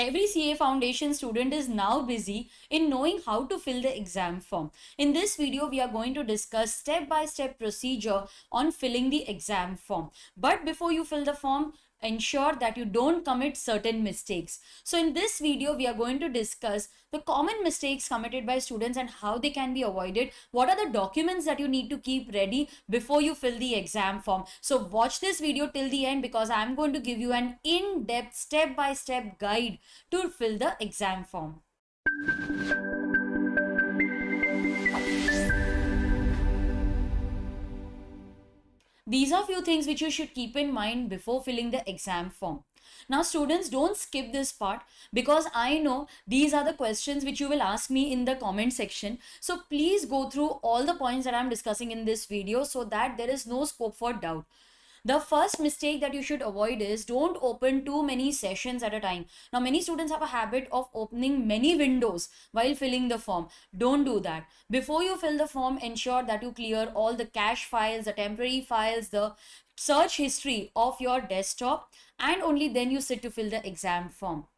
Every CA Foundation student is now busy in knowing how to fill the exam form. In this video, we are going to discuss step-by-step procedure on filling the exam form. But before you fill the form, ensure that you don't commit certain mistakes. So in this video, we are going to discuss the common mistakes committed by students and how they can be avoided. What are the documents that you need to keep ready before you fill the exam form? So watch this video till the end, because I'm going to give you an in-depth step-by-step guide to fill the exam form. These are few things which you should keep in mind before filling the exam form. Now students, don't skip this part, because I know these are the questions which you will ask me in the comment section. So please go through all the points that I'm discussing in this video so that there is no scope for doubt. The first mistake that you should avoid is don't open too many sessions at a time. Now, many students have a habit of opening many windows while filling the form. Don't do that. Before you fill the form, ensure that you clear all the cache files, the temporary files, the search history of your desktop, and only then you sit to fill the exam form.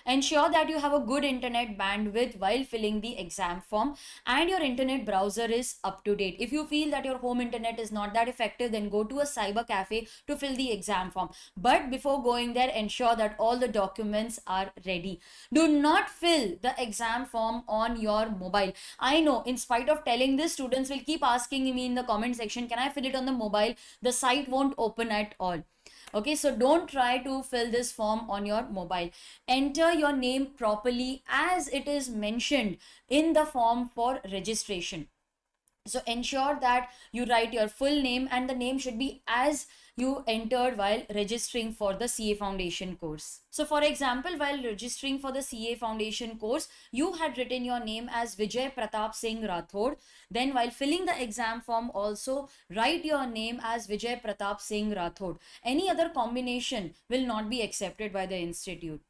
Ensure that you have a good internet bandwidth while filling the exam form, and your internet browser is up to date. If you feel that your home internet is not that effective, then go to a cyber cafe to fill the exam form. But before going there, ensure that all the documents are ready. Do not fill the exam form on your mobile. I know, in spite of telling this, students will keep asking me in the comment section, can I fill it on the mobile? The site won't open at all. Okay, so don't try to fill this form on your mobile. Enter your name properly as it is mentioned in the form for registration. So ensure that you write your full name, and the name should be as you entered while registering for the CA Foundation course. So for example, while registering for the CA Foundation course, you had written your name as Vijay Pratap Singh Rathod. Then while filling the exam form, also write your name as Vijay Pratap Singh Rathod. Any other combination will not be accepted by the institute.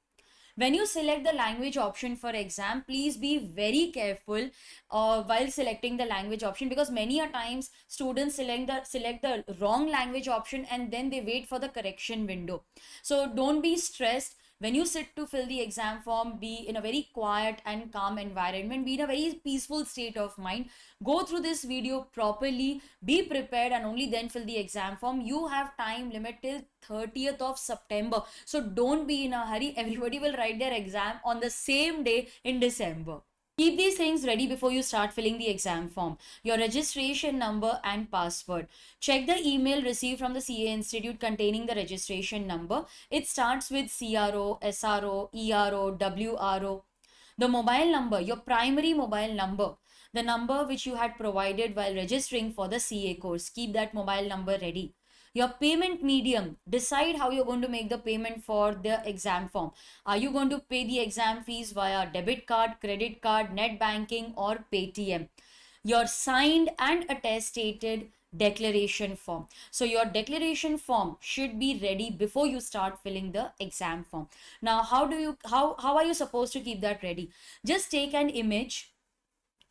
When you select the language option for exam, please be very careful while selecting the language option, because many a times students select the wrong language option and then they wait for the correction window. So don't be stressed. When you sit to fill the exam form, be in a very quiet and calm environment, be in a very peaceful state of mind. Go through this video properly, be prepared, and only then fill the exam form. You have time limit till 30th of September. So don't be in a hurry. Everybody will write their exam on the same day in December. Keep these things ready before you start filling the exam form. Your registration number and password. Check the email received from the CA Institute containing the registration number. It starts with CRO, SRO, ERO, WRO. The mobile number, your primary mobile number, the number which you had provided while registering for the CA course. Keep that mobile number ready. Your payment medium, decide how you're going to make the payment for the exam form. Are you going to pay the exam fees via debit card, credit card, net banking, or Paytm? Your signed and attested declaration form. So your declaration form should be ready before you start filling the exam form. Now, how are you supposed to keep that ready? Just take an image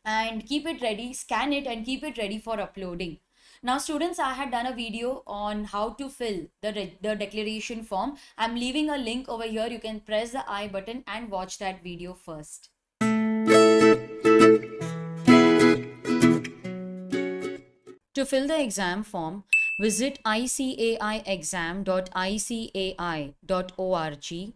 and keep it ready, scan it and keep it ready for uploading. Now students, I had done a video on how to fill the declaration form. I'm leaving a link over here. You can press the I button and watch that video first. To fill the exam form, visit icaiexam.icai.org.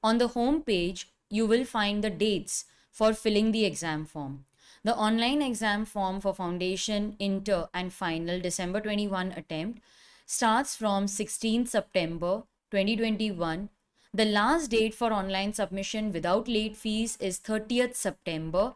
On the home page, you will find the dates for filling the exam form. The online exam form for foundation, inter and final December 21 attempt starts from 16th September 2021. The last date for online submission without late fees is 30th September.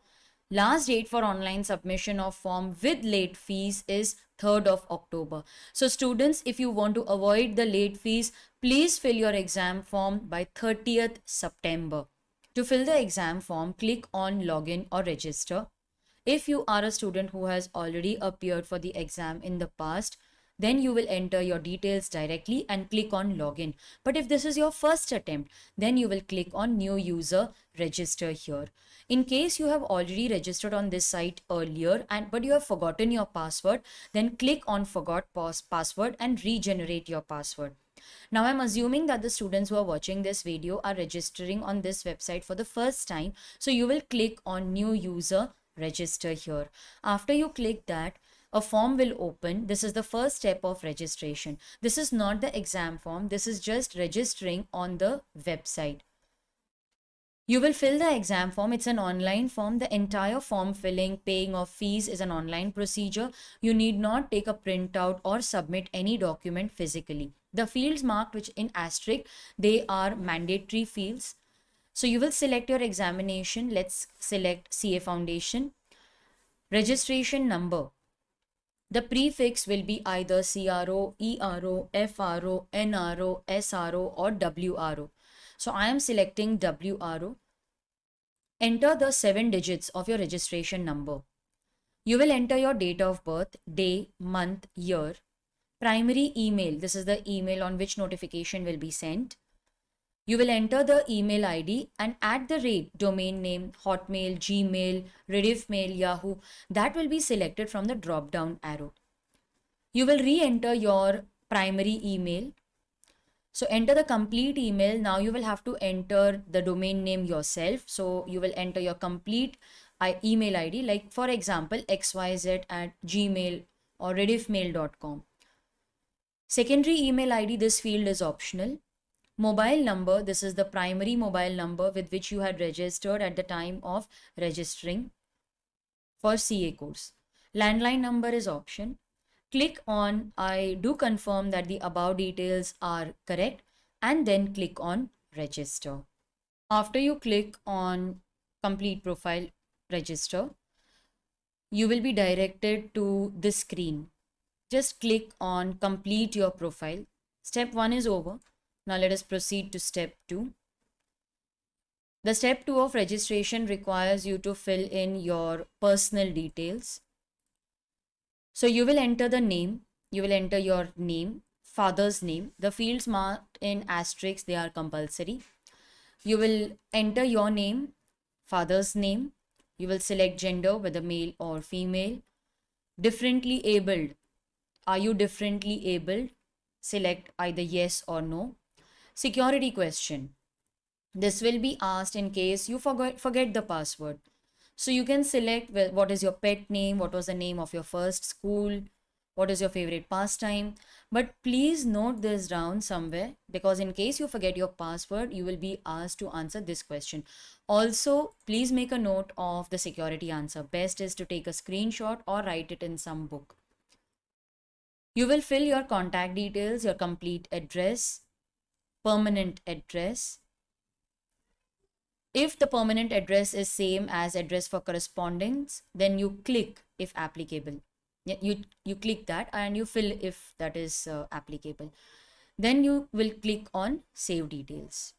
Last date for online submission of form with late fees is 3rd of October. So students, if you want to avoid the late fees, please fill your exam form by 30th September. To fill the exam form, click on login or register. If you are a student who has already appeared for the exam in the past, then you will enter your details directly and click on login. But if this is your first attempt, then you will click on new user, register here. In case you have already registered on this site earlier but you have forgotten your password, then click on forgot password and regenerate your password. Now I'm assuming that the students who are watching this video are registering on this website for the first time. So you will click on new user, register here. After you click that, a form will open. This is the first step of registration. This is not the exam form. This is just registering on the website. You will fill the exam form. It's an online form. The entire form filling, paying of fees is an online procedure. You need not take a printout or submit any document physically. The fields marked which in asterisk, they are mandatory fields. So you will select your examination. Let's select CA Foundation. Registration number. The prefix will be either CRO, ERO, FRO, NRO, SRO or WRO. So I am selecting WRO. Enter the 7 digits of your registration number. You will enter your date of birth, day, month, year. Primary email, this is the email on which notification will be sent. You will enter the email ID and @ domain name, Hotmail, Gmail, Rediffmail, Yahoo, that will be selected from the drop down arrow. You will re-enter your primary email. So enter the complete email. Now you will have to enter the domain name yourself. So you will enter your complete email ID, like for example, xyz@gmail or rediffmail.com. Secondary email ID, this field is optional. Mobile number, this is the primary mobile number with which you had registered at the time of registering for CA course. Landline number is option. Click on I do confirm that the above details are correct and then click on register. After you click on complete profile, register, you will be directed to this screen. Just click on complete your profile. Step 1 is over. Now let us proceed to step 2. The step 2 of registration requires you to fill in your personal details. So you will enter the name, you will enter your name, father's name. The fields marked in asterisks, they are compulsory. You will enter your name, father's name. You will select gender, whether male or female. Differently abled. Are you differently abled? Select either yes or no. Security question. This will be asked in case you forget the password. So you can select what is your pet name, what was the name of your first school, what is your favorite pastime. But please note this down somewhere, because in case you forget your password, you will be asked to answer this question. Also, please make a note of the security answer. Best is to take a screenshot or write it in some book. You will fill your contact details, your complete address, permanent address. If the permanent address is same as address for correspondence, then you click if applicable. You click that and you fill if that is applicable. Then you will click on save details.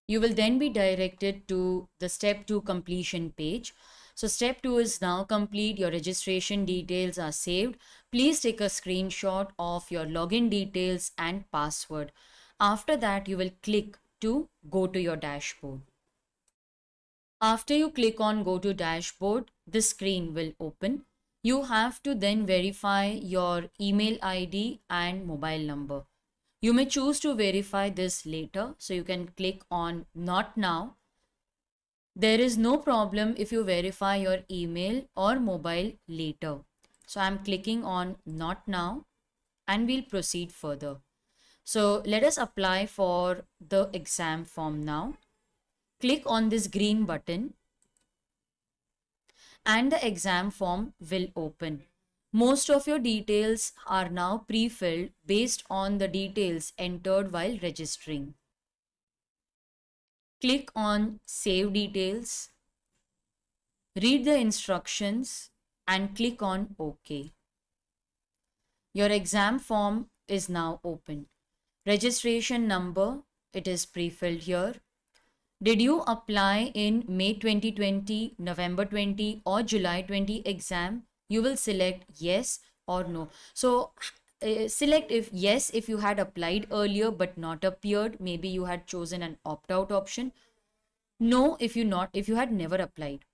You will then be directed to the step 2 completion page. So step 2 is now complete. Your registration details are saved. Please take a screenshot of your login details and password. After that, you will click to go to your dashboard. After you click on go to dashboard, this screen will open. You have to then verify your email ID and mobile number. You may choose to verify this later, so you can click on not now. There is no problem if you verify your email or mobile later. So I'm clicking on not now and we'll proceed further. So let us apply for the exam form now. Click on this green button and the exam form will open. Most of your details are now pre-filled based on the details entered while registering. Click on Save Details, read the instructions and click on OK. Your exam form is now open. Registration number, it is pre-filled here. Did you apply in May 2020, November 20 or July 20 exam? You will select yes or no. So select if yes if you had applied earlier but not appeared. Maybe you had chosen an opt-out option. No if you had never applied.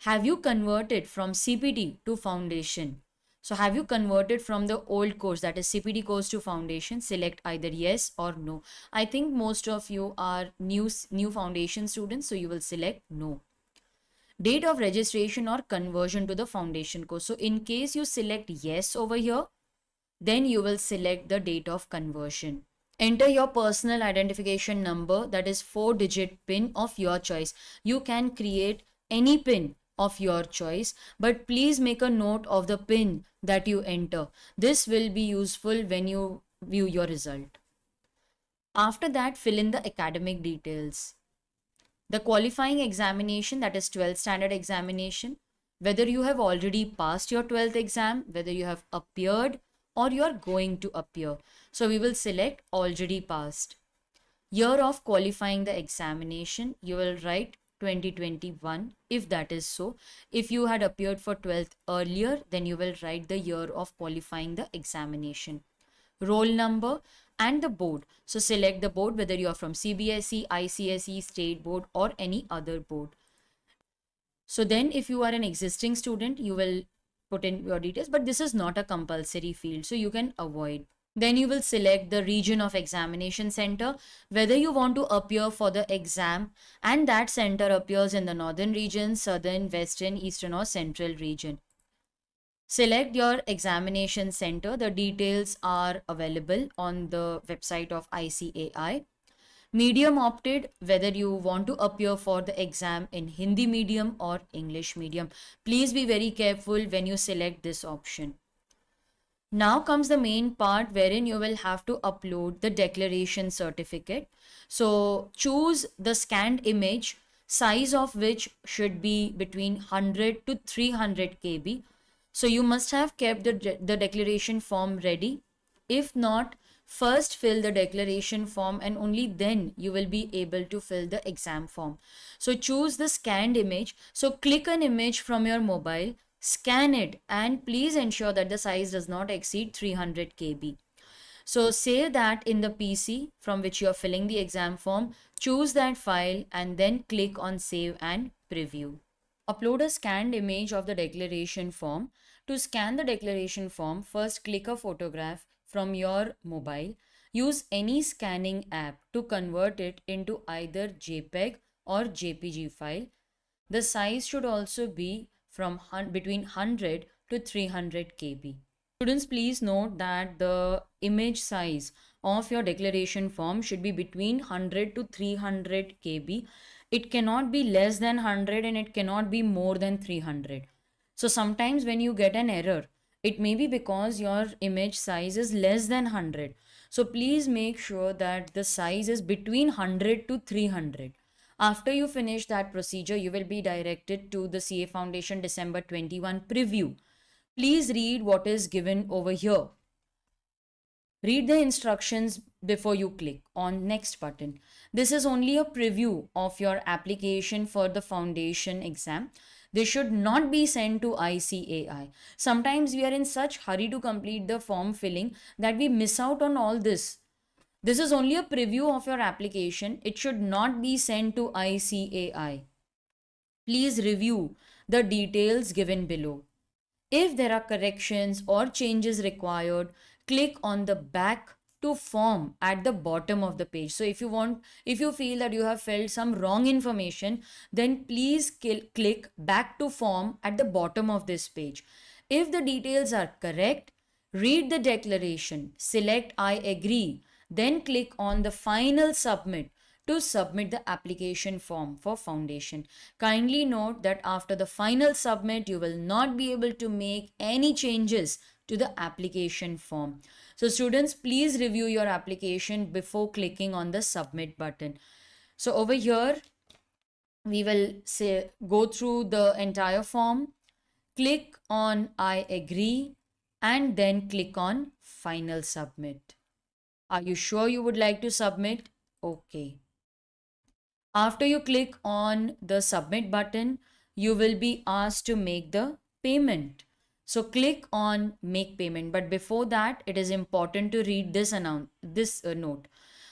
Have you converted from CPT to foundation? So have you converted from the old course, that is CPD course, to foundation? Select either yes or no. I think most of you are new foundation students, so you will select no. Date of registration or conversion to the foundation course. So in case you select yes over here, then you will select the date of conversion. Enter your personal identification number, that is 4-digit PIN of your choice. You can create any PIN of your choice, but please make a note of the PIN that you enter. This will be useful when you view your result. After that, fill in the academic details. The qualifying examination, that is 12th standard examination, whether you have already passed your 12th exam, whether you have appeared or you are going to appear. So we will select already passed. Year of qualifying the examination, you will write 2021 if that is so. If you had appeared for 12th earlier, then you will write the year of qualifying the examination. Roll number and the board. So select the board, whether you are from CBSE, ICSE, state board or any other board. So then if you are an existing student, you will put in your details, but this is not a compulsory field, so you can avoid. Then you will select the region of examination center, whether you want to appear for the exam and that center appears in the northern region, southern, western, eastern or central region. Select your examination center. The details are available on the website of ICAI. Medium opted, whether you want to appear for the exam in Hindi medium or English medium. Please be very careful when you select this option. Now comes the main part wherein you will have to upload the declaration certificate. So choose the scanned image, size of which should be between 100 to 300 KB. So you must have kept the declaration form ready. If not, first fill the declaration form and only then you will be able to fill the exam form. So choose the scanned image. So click an image from your mobile, scan it and please ensure that the size does not exceed 300 KB. So save that in the PC from which you are filling the exam form, choose that file and then click on save and preview. Upload a scanned image of the declaration form. To scan the declaration form, first click a photograph from your mobile. Use any scanning app to convert it into either JPEG or JPG file. The size should also be from between 100 to 300 KB. Students, please note that the image size of your declaration form should be between 100 to 300 KB. It cannot be less than 100 and it cannot be more than 300. So sometimes when you get an error, it may be because your image size is less than 100. So please make sure that the size is between 100 to 300. After you finish that procedure, you will be directed to the CA Foundation December 21 preview. Please read what is given over here. Read the instructions before you click on next button. This is only a preview of your application for the foundation exam. This should not be sent to ICAI. Sometimes we are in such hurry to complete the form filling that we miss out on all this. This is only a preview of your application. It should not be sent to ICAI. Please review the details given below. If there are corrections or changes required, click on the back to form at the bottom of the page. So if you feel that you have filled some wrong information, then please click back to form at the bottom of this page. If the details are correct, read the declaration, select I agree, then click on the final submit to submit the application form for foundation. Kindly note that after the final submit, you will not be able to make any changes to the application form. So students, please review your application before clicking on the submit button. So over here, we will say go through the entire form, click on I agree, and then click on final submit. Are you sure you would like to submit? Okay. After you click on the submit button, you will be asked to make the payment. So click on make payment. But before that, it is important to read this note.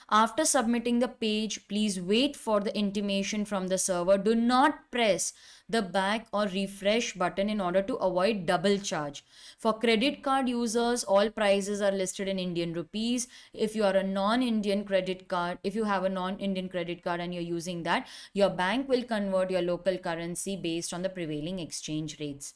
After submitting the page, please wait for the intimation from the server. Do not press the back or refresh button in order to avoid double charge. For credit card users, all prices are listed in Indian rupees. If you are a non-Indian credit card, if you have a non-Indian credit card and you're using that, your bank will convert your local currency based on the prevailing exchange rates.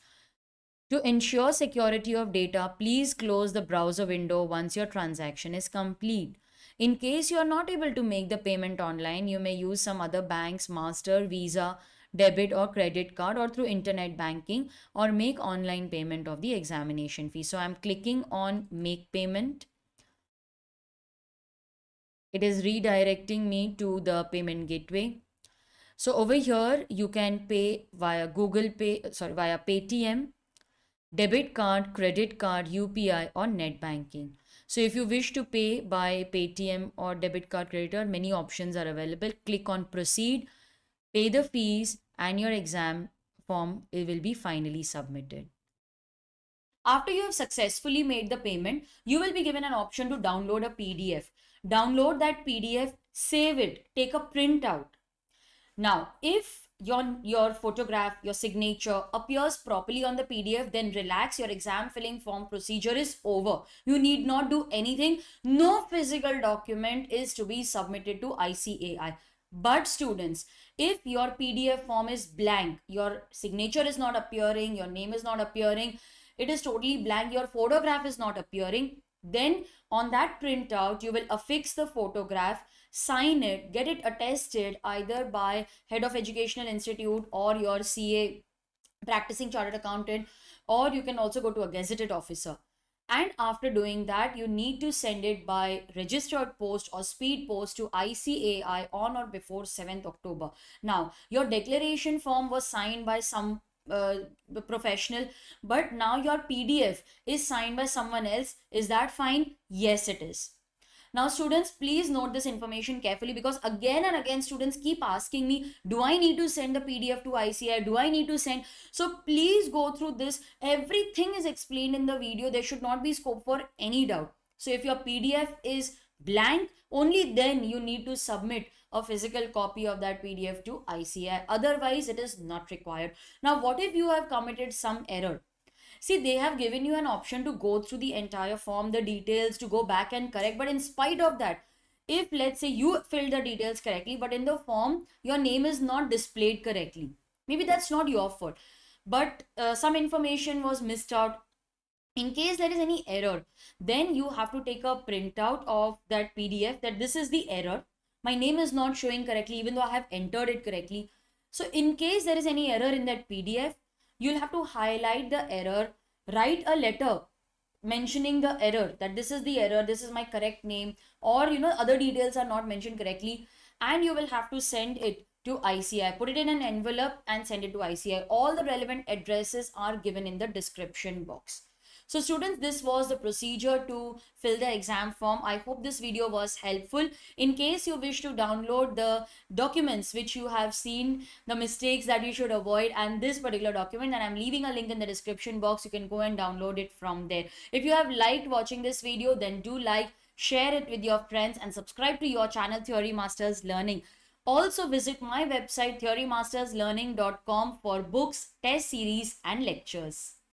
To ensure security of data, please close the browser window once your transaction is complete. In case you are not able to make the payment online, you may use some other bank's Master, Visa, debit or credit card, or through internet banking, or make online payment of the examination fee. So I'm clicking on make payment. It is redirecting me to the payment gateway. So over here, you can pay via via Paytm, debit card, credit card, UPI, or net banking. So if you wish to pay by Paytm or debit card, credit card, many options are available. Click on proceed, pay the fees, and your exam form will be finally submitted. After you have successfully made the payment, you will be given an option to download a PDF. Download that PDF, save it, take a printout. Now, if your photograph, your signature appears properly on the PDF, then relax, your exam filling form procedure is over. You need not do anything. No physical document is to be submitted to ICAI. But students, if your PDF form is blank, your signature is not appearing, your name is not appearing, it is totally blank, your photograph is not appearing, then on that printout, you will affix the photograph, sign it, get it attested either by head of educational institute or your CA, practicing chartered accountant, or you can also go to a gazetted officer. And after doing that, you need to send it by registered post or speed post to ICAI on or before 7th October. Now, your declaration form was signed by some professional, but now your PDF is signed by someone else. Is that fine? Yes, it is. Now, students, please note this information carefully, because again and again students keep asking me, do I need to send the PDF to ICAI? Do I need to send? So please go through this. Everything is explained in the video. There should not be scope for any doubt. So if your PDF is blank, only then you need to submit a physical copy of that PDF to ICAI. Otherwise, it is not required. Now, what if you have committed some error? See, they have given you an option to go through the entire form, the details, to go back and correct. But in spite of that, if let's say you filled the details correctly, but in the form, your name is not displayed correctly, maybe that's not your fault, but some information was missed out. In case there is any error, then you have to take a printout of that PDF, that this is the error. My name is not showing correctly, even though I have entered it correctly. So in case there is any error in that PDF, you'll have to highlight the error, write a letter mentioning the error, that this is the error, this is my correct name, or other details are not mentioned correctly, and you will have to send it to ICAI. Put it in an envelope and send it to ICAI. All the relevant addresses are given in the description box. So students, this was the procedure to fill the exam form. I hope this video was helpful. In case you wish to download the documents which you have seen, the mistakes that you should avoid, and this particular document, and I'm leaving a link in the description box, you can go and download it from there. If you have liked watching this video, then do like, share it with your friends, and subscribe to your channel Theory Masters Learning. Also visit my website theorymasterslearning.com for books, test series and lectures.